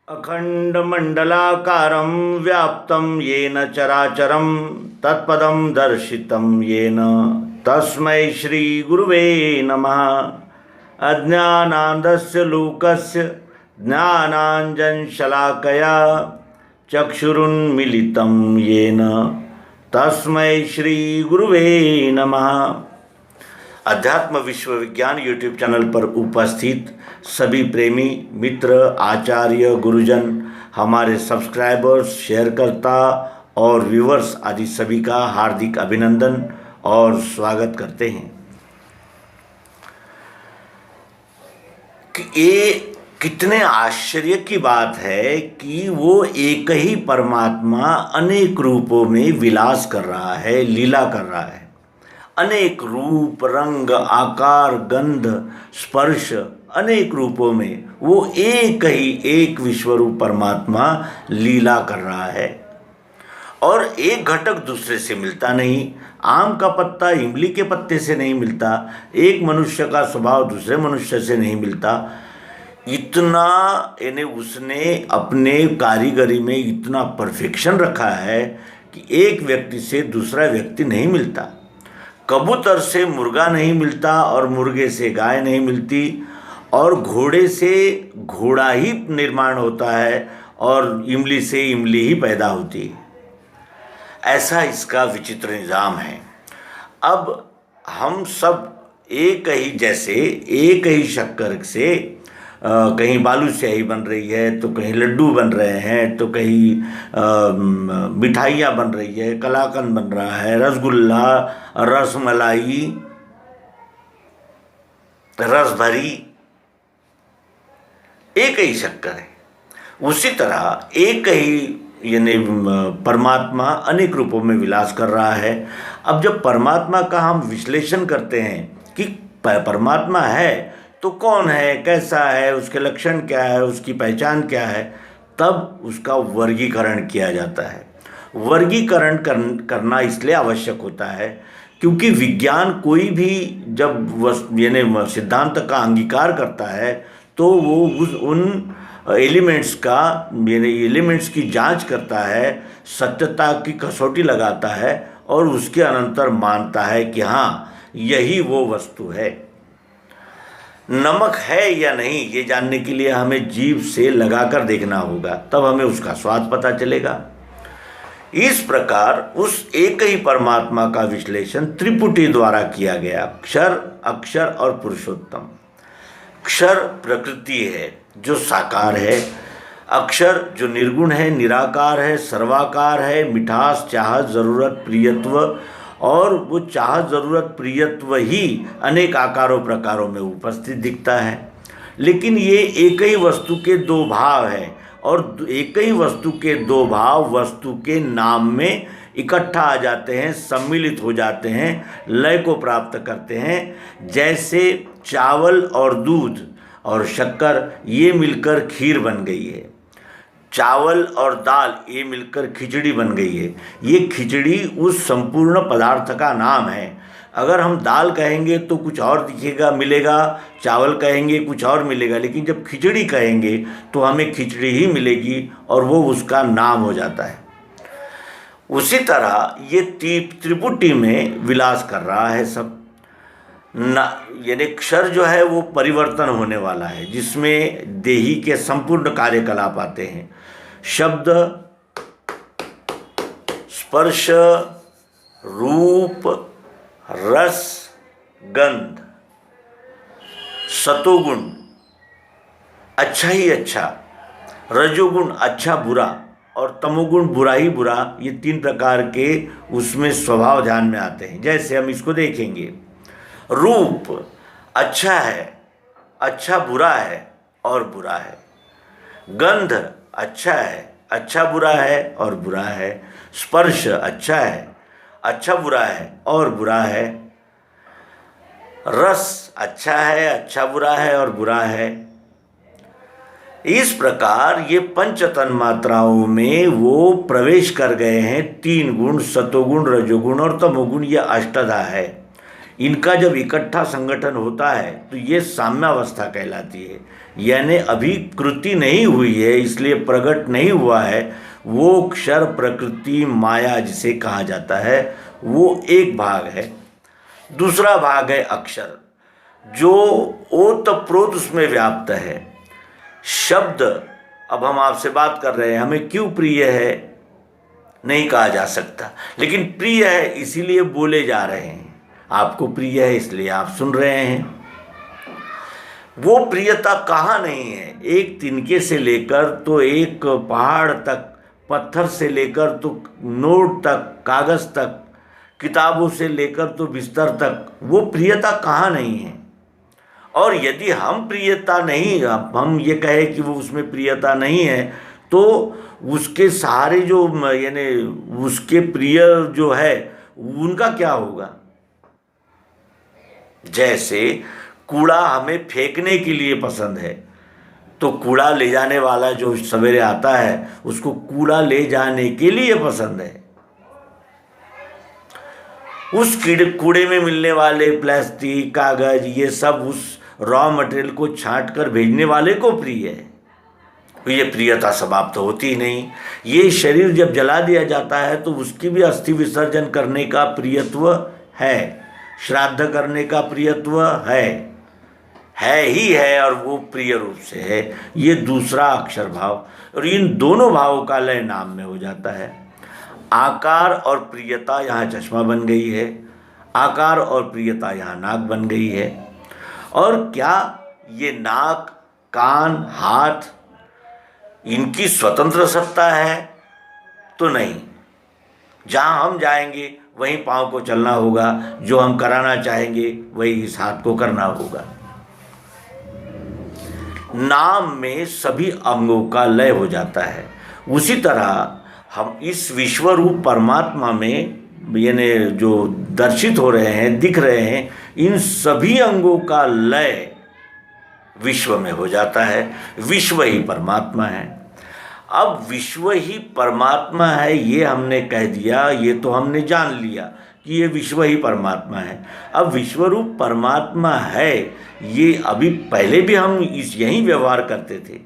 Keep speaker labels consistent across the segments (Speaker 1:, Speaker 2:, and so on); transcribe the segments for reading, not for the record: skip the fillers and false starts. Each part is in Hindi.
Speaker 1: अखंडमंडलाकारं व्याप्तं येन चराचरं तत्पदं दर्शितं येन तस्मै श्रीगुरुवे नमः। अज्ञानान्धस्य लोकस्य ज्ञानाञ्जनशलाकया चक्षुरुन्मीलितं येन तस्मै श्रीगुरुवे नमः। अध्यात्म विश्वविज्ञान यूट्यूब चैनल पर उपस्थित सभी प्रेमी मित्र, आचार्य, गुरुजन, हमारे सब्सक्राइबर्स, शेयरकर्ता और व्यूवर्स आदि सभी का हार्दिक अभिनंदन और स्वागत करते हैं। कि ये कितने आश्चर्य की बात है कि वो एक ही परमात्मा अनेक रूपों में विलास कर रहा है, लीला कर रहा है। अनेक रूप, रंग, आकार, गंध, स्पर्श, अनेक रूपों में वो एक विश्वरूप परमात्मा लीला कर रहा है। और एक घटक दूसरे से मिलता नहीं। आम का पत्ता इमली के पत्ते से नहीं मिलता, एक मनुष्य का स्वभाव दूसरे मनुष्य से नहीं मिलता। इतना यानी उसने अपने कारीगरी में इतना परफेक्शन रखा है कि एक व्यक्ति से दूसरा व्यक्ति नहीं मिलता। कबूतर से मुर्गा नहीं मिलता और मुर्गे से गाय नहीं मिलती, और घोड़े से घोड़ा ही निर्माण होता है और इमली से इमली ही पैदा होती है। ऐसा इसका विचित्र निज़ाम है। अब हम सब एक ही जैसे एक ही शक्कर से कहीं बालूशाही बन रही है, तो कहीं लड्डू बन रहे हैं, तो कहीं मिठाइयाँ बन रही है, कलाकंद बन रहा है, रसगुल्ला, रसमलाई, रसभरी, एक ही शक्कर है। उसी तरह एक ही यानी परमात्मा अनेक रूपों में विलास कर रहा है। अब जब परमात्मा का हम विश्लेषण करते हैं कि परमात्मा है तो कौन है, कैसा है, उसके लक्षण क्या है, उसकी पहचान क्या है, तब उसका वर्गीकरण किया जाता है। वर्गीकरण करना इसलिए आवश्यक होता है क्योंकि विज्ञान कोई भी जब यानी सिद्धांत का अंगीकार करता है तो वो उन एलिमेंट्स का यानी एलिमेंट्स की जांच करता है, सत्यता की कसौटी लगाता है और उसके अनंतर मानता है कि हाँ, यही वो वस्तु है। नमक है या नहीं ये जानने के लिए हमें जीभ से लगाकर देखना होगा, तब हमें उसका स्वाद पता चलेगा। इस प्रकार उस एक ही परमात्मा का विश्लेषण त्रिपुटी द्वारा किया गया। क्षर, अक्षर और पुरुषोत्तम। क्षर प्रकृति है जो साकार है, अक्षर जो निर्गुण है, निराकार है, सर्वाकार है, मिठास, चाहत, ज़रूरत, प्रियत्व, और वो चाहत, ज़रूरत, प्रियत्व ही अनेक आकारों प्रकारों में उपस्थित दिखता है। लेकिन ये एक ही वस्तु के दो भाव हैं, और एक ही वस्तु के दो भाव वस्तु के नाम में इकट्ठा आ जाते हैं, सम्मिलित हो जाते हैं, लय को प्राप्त करते हैं। जैसे चावल और दूध और शक्कर ये मिलकर खीर बन गई है, चावल और दाल ये मिलकर खिचड़ी बन गई है। ये खिचड़ी उस संपूर्ण पदार्थ का नाम है। अगर हम दाल कहेंगे तो कुछ और दिखेगा, मिलेगा, चावल कहेंगे कुछ और मिलेगा, लेकिन जब खिचड़ी कहेंगे तो हमें खिचड़ी ही मिलेगी और वो उसका नाम हो जाता है। उसी तरह ये त्रिपुटी में विलास कर रहा है सब। यानी क्षर जो है वो परिवर्तन होने वाला है, जिसमें देही के संपूर्ण कार्यकलाप आते हैं। शब्द, स्पर्श, रूप, रस, गंध, सतोगुण अच्छा ही अच्छा, रजोगुण अच्छा बुरा, और तमोगुण बुरा ही बुरा, ये तीन प्रकार के उसमें स्वभाव ध्यान में आते हैं। जैसे हम इसको देखेंगे, रूप अच्छा है, अच्छा बुरा है और बुरा है। गंध अच्छा है, अच्छा बुरा है और बुरा है। स्पर्श अच्छा है, अच्छा बुरा है और बुरा है। रस अच्छा है, अच्छा बुरा है और बुरा है। इस प्रकार ये पंच तन्मात्राओं में वो प्रवेश कर गए हैं। तीन गुण, सतोगुण, रजोगुण और तमोगुण, ये अष्टधा है। इनका जब इकट्ठा संगठन होता है तो ये साम्यावस्था कहलाती है, यानी अभी कृति नहीं हुई है इसलिए प्रकट नहीं हुआ है। वो क्षर प्रकृति माया जिसे कहा जाता है वो एक भाग है। दूसरा भाग है अक्षर, जो ओतप्रोत उसमें व्याप्त है। शब्द, अब हम आपसे बात कर रहे हैं, हमें क्यों प्रिय है नहीं कहा जा सकता, लेकिन प्रिय है इसीलिए बोले जा रहे हैं। आपको प्रिय है इसलिए आप सुन रहे हैं। वो प्रियता कहाँ नहीं है, एक तिनके से लेकर तो एक पहाड़ तक, पत्थर से लेकर तो नोट तक, कागज तक, किताबों से लेकर तो बिस्तर तक, वो प्रियता कहाँ नहीं है। और यदि हम प्रियता नहीं, हम ये कहें कि वो उसमें प्रियता नहीं है, तो उसके सारे जो यानी उसके प्रिय जो है उनका क्या होगा। जैसे कूड़ा हमें फेंकने के लिए पसंद है, तो कूड़ा ले जाने वाला जो सवेरे आता है उसको कूड़ा ले जाने के लिए पसंद है। उस कूड़े में मिलने वाले प्लास्टिक, कागज, ये सब उस रॉ मटेरियल को छांट कर भेजने वाले को प्रिय है। ये प्रियता समाप्त होती ही नहीं। ये शरीर जब जला दिया जाता है तो उसकी भी अस्थि विसर्जन करने का प्रियत्व है, श्राद्ध करने का प्रियत्व है ही है, और वो प्रिय रूप से है। ये दूसरा अक्षर भाव, और इन दोनों भावों का लय नाम में हो जाता है। आकार और प्रियता यहाँ चश्मा बन गई है, आकार और प्रियता यहाँ नाक बन गई है। और क्या ये नाक, कान, हाथ इनकी स्वतंत्र सत्ता है? तो नहीं। जहाँ हम जाएंगे वहीं पाँव को चलना होगा, जो हम कराना चाहेंगे वही इस हाथ को करना होगा। नाम में सभी अंगों का लय हो जाता है। उसी तरह हम इस विश्वरूप परमात्मा में यानी जो दर्शित हो रहे हैं, दिख रहे हैं, इन सभी अंगों का लय विश्व में हो जाता है। विश्व ही परमात्मा है। अब विश्व ही परमात्मा है ये हमने कह दिया, ये तो हमने जान लिया कि ये विश्व ही परमात्मा है। अब विश्वरूप परमात्मा है, ये अभी पहले भी हम यही व्यवहार करते थे,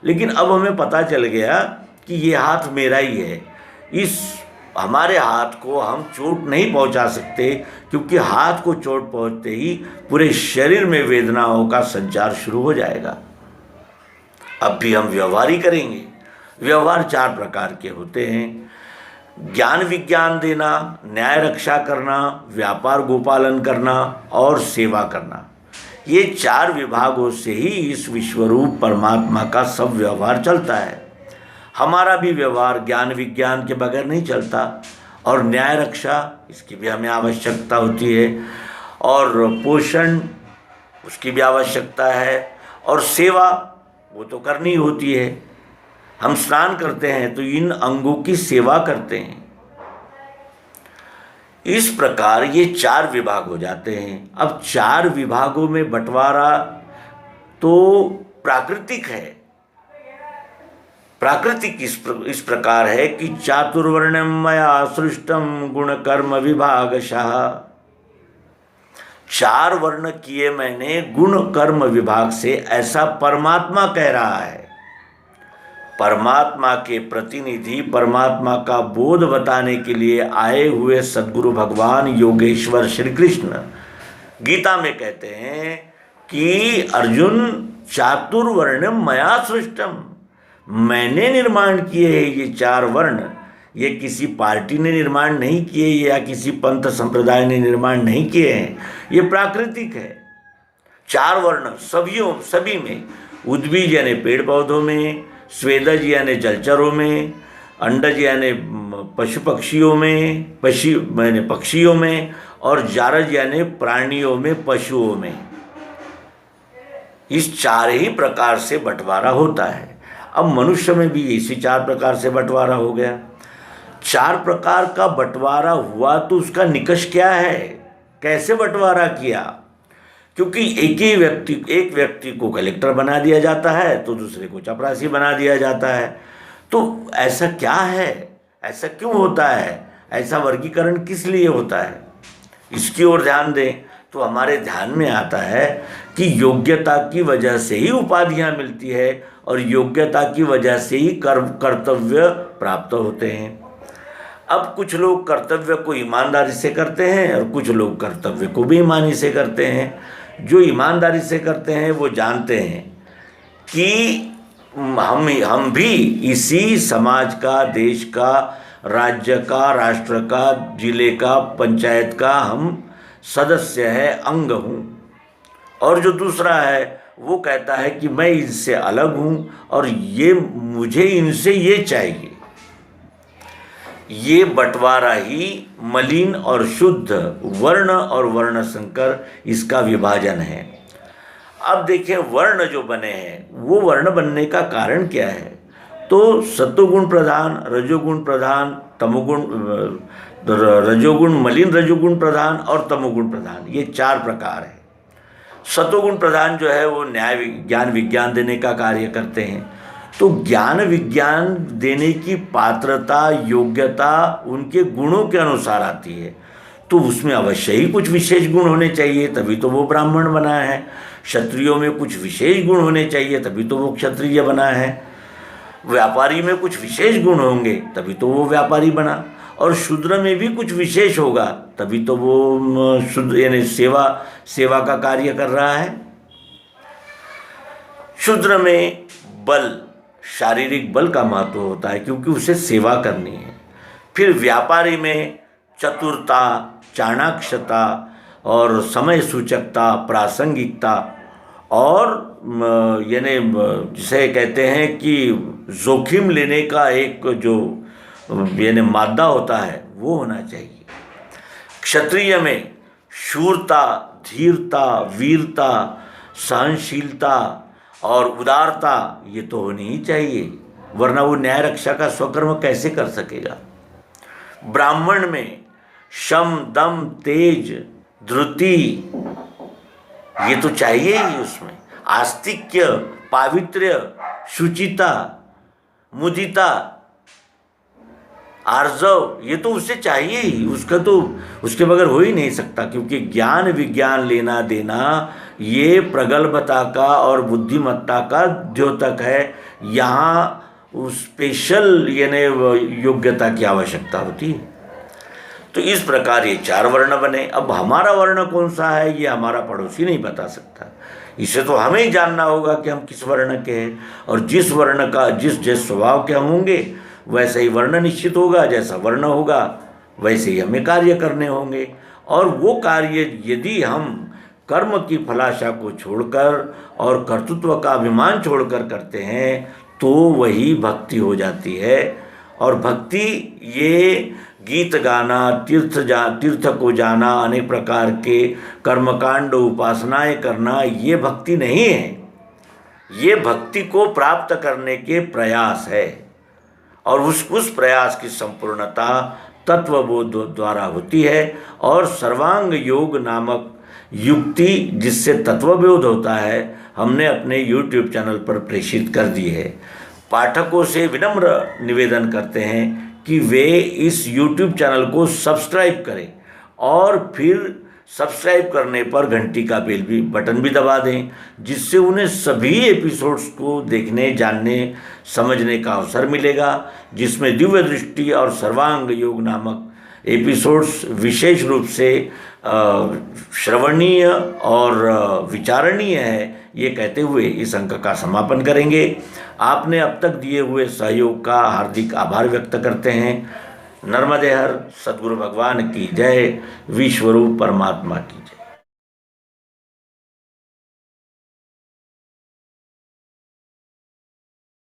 Speaker 1: लेकिन अब हमें पता चल गया कि ये हाथ मेरा ही है। इस हमारे हाथ को हम चोट नहीं पहुंचा सकते, क्योंकि हाथ को चोट पहुंचते ही पूरे शरीर में वेदनाओं का संचार शुरू हो जाएगा। अब भी हम व्यवहार ही करेंगे। व्यवहार 4 प्रकार के होते हैं: ज्ञान विज्ञान देना, न्याय रक्षा करना, व्यापार गोपालन करना और सेवा करना। ये 4 विभागों से ही इस विश्वरूप परमात्मा का सब व्यवहार चलता है। हमारा भी व्यवहार ज्ञान विज्ञान के बगैर नहीं चलता, और न्याय रक्षा इसकी भी हमें आवश्यकता होती है, और पोषण उसकी भी आवश्यकता है, और सेवा वो तो करनी होती है। हम स्नान करते हैं तो इन अंगों की सेवा करते हैं। इस प्रकार ये 4 विभाग हो जाते हैं। अब 4 विभागों में बंटवारा तो प्राकृतिक है। प्राकृतिक इस प्रकार है कि चातुर्वर्ण्यम मया सृष्टम गुण कर्म विभागशः। 4 वर्ण किए मैंने गुण कर्म विभाग से, ऐसा परमात्मा कह रहा है। परमात्मा के प्रतिनिधि, परमात्मा का बोध बताने के लिए आए हुए सद्गुरु भगवान योगेश्वर श्री कृष्ण गीता में कहते हैं कि अर्जुन चातुर्वर्ण्यम मया सृष्टम, मैंने निर्माण किए हैं ये 4 वर्ण। ये किसी पार्टी ने निर्माण नहीं किए या किसी पंथ संप्रदाय ने निर्माण नहीं किए हैं, ये प्राकृतिक है। 4 वर्ण सभी में, उद्भिज यानी पेड़ पौधों में, स्वेदज यानी जलचरों में, अंडज यानी पशु पक्षियों में, पक्षियों में, और जारज यानी प्राणियों में, पशुओं में। इस 4 ही प्रकार से बंटवारा होता है। अब मनुष्य में भी इसी 4 प्रकार से बंटवारा हो गया। 4 प्रकार का बंटवारा हुआ तो उसका निकष क्या है, कैसे बंटवारा किया? क्योंकि एक व्यक्ति को कलेक्टर बना दिया जाता है तो दूसरे को चपरासी बना दिया जाता है। तो ऐसा क्या है, ऐसा क्यों होता है, ऐसा वर्गीकरण किस लिए होता है, इसकी ओर ध्यान दें। तो हमारे ध्यान में आता है कि योग्यता की वजह से ही उपाधियां मिलती है और योग्यता की वजह से ही कर्तव्य प्राप्त होते हैं। अब कुछ लोग कर्तव्य को ईमानदारी से करते हैं और कुछ लोग कर्तव्य को भी ईमानी से करते हैं। जो ईमानदारी से करते हैं वो जानते हैं कि हम भी इसी समाज का, देश का, राज्य का, राष्ट्र का, जिले का, पंचायत का हम सदस्य है, अंग हूँ। और जो दूसरा है वो कहता है कि मैं इनसे अलग हूँ और ये मुझे इनसे ये चाहिए। ये बंटवारा ही मलिन और शुद्ध, वर्ण और वर्ण संकर, इसका विभाजन है। अब देखें, वर्ण जो बने हैं वो वर्ण बनने का कारण क्या है? तो सत्वगुण प्रधान, रजोगुण प्रधान, तमोगुण, रजोगुण, मलिन रजोगुण प्रधान और तमोगुण प्रधान, ये 4 प्रकार है। सत्वगुण प्रधान जो है वो न्याय, ज्ञान, विज्ञान देने का कार्य करते हैं। तो ज्ञान विज्ञान देने की पात्रता, योग्यता उनके गुणों के अनुसार आती है। तो उसमें अवश्य ही कुछ विशेष गुण होने चाहिए, तभी तो वो ब्राह्मण बना है। क्षत्रियों में कुछ विशेष गुण होने चाहिए, तभी तो वो क्षत्रिय बना है। व्यापारी में कुछ विशेष गुण होंगे, तभी तो वो व्यापारी बना। और शूद्र में भी कुछ विशेष होगा, तभी तो वो शूद्र, यानी सेवा का कार्य कर रहा है। शूद्र में बल, शारीरिक बल का महत्व होता है क्योंकि उसे सेवा करनी है। फिर व्यापारी में चतुरता, चाणाक्षता और समय सूचकता, प्रासंगिकता और यानी जिसे कहते हैं कि जोखिम लेने का एक जो यानी मादा होता है वो होना चाहिए। क्षत्रिय में शूरता, धीरता, वीरता, सहनशीलता और उदारता ये तो होनी ही चाहिए, वरना वो न्याय रक्षा का स्वकर्म कैसे कर सकेगा। ब्राह्मण में शम, दम, तेज, धृति ये तो चाहिए ही। उसमें आस्तिक्य, पावित्र्य, शुचिता, मुदिता, आर्जव ये तो उससे चाहिए ही। उसका तो उसके बगैर हो ही नहीं सकता, क्योंकि ज्ञान विज्ञान लेना देना ये प्रगल्भता का और बुद्धिमत्ता का द्योतक है। यहाँ स्पेशल यानी योग्यता की आवश्यकता होती है। तो इस प्रकार ये 4 वर्ण बने। अब हमारा वर्ण कौन सा है ये हमारा पड़ोसी नहीं बता सकता। इसे तो हमें ही जानना होगा कि हम किस वर्ण के हैं, और जिस वर्ण का जिस स्वभाव के हम होंगे वैसे ही वर्ण निश्चित होगा। जैसा वर्ण होगा वैसे ही हमें कार्य करने होंगे। और वो कार्य यदि हम कर्म की फलाशा को छोड़कर और कर्तृत्व का अभिमान छोड़कर करते हैं तो वही भक्ति हो जाती है। और भक्ति ये गीत गाना, तीर्थ को जाना, अनेक प्रकार के कर्मकांड, उपासनाएं करना, ये भक्ति नहीं है। ये भक्ति को प्राप्त करने के प्रयास है। और उस प्रयास की संपूर्णता तत्वबोध द्वारा होती है। और सर्वांग योग नामक युक्ति जिससे तत्वबोध होता है हमने अपने YouTube चैनल पर प्रेषित कर दी है। पाठकों से विनम्र निवेदन करते हैं कि वे इस YouTube चैनल को सब्सक्राइब करें और फिर सब्सक्राइब करने पर घंटी का बेल भी बटन भी दबा दें, जिससे उन्हें सभी एपिसोड्स को देखने, जानने, समझने का अवसर मिलेगा, जिसमें दिव्य दृष्टि और सर्वांग योग नामक एपिसोड्स विशेष रूप से श्रवणीय और विचारणीय है। ये कहते हुए इस अंक का समापन करेंगे। आपने अब तक दिए हुए सहयोग का हार्दिक आभार व्यक्त करते हैं। नर्मदे हर, सद्गुरु भगवान की जय, विश्वरूप परमात्मा की जय।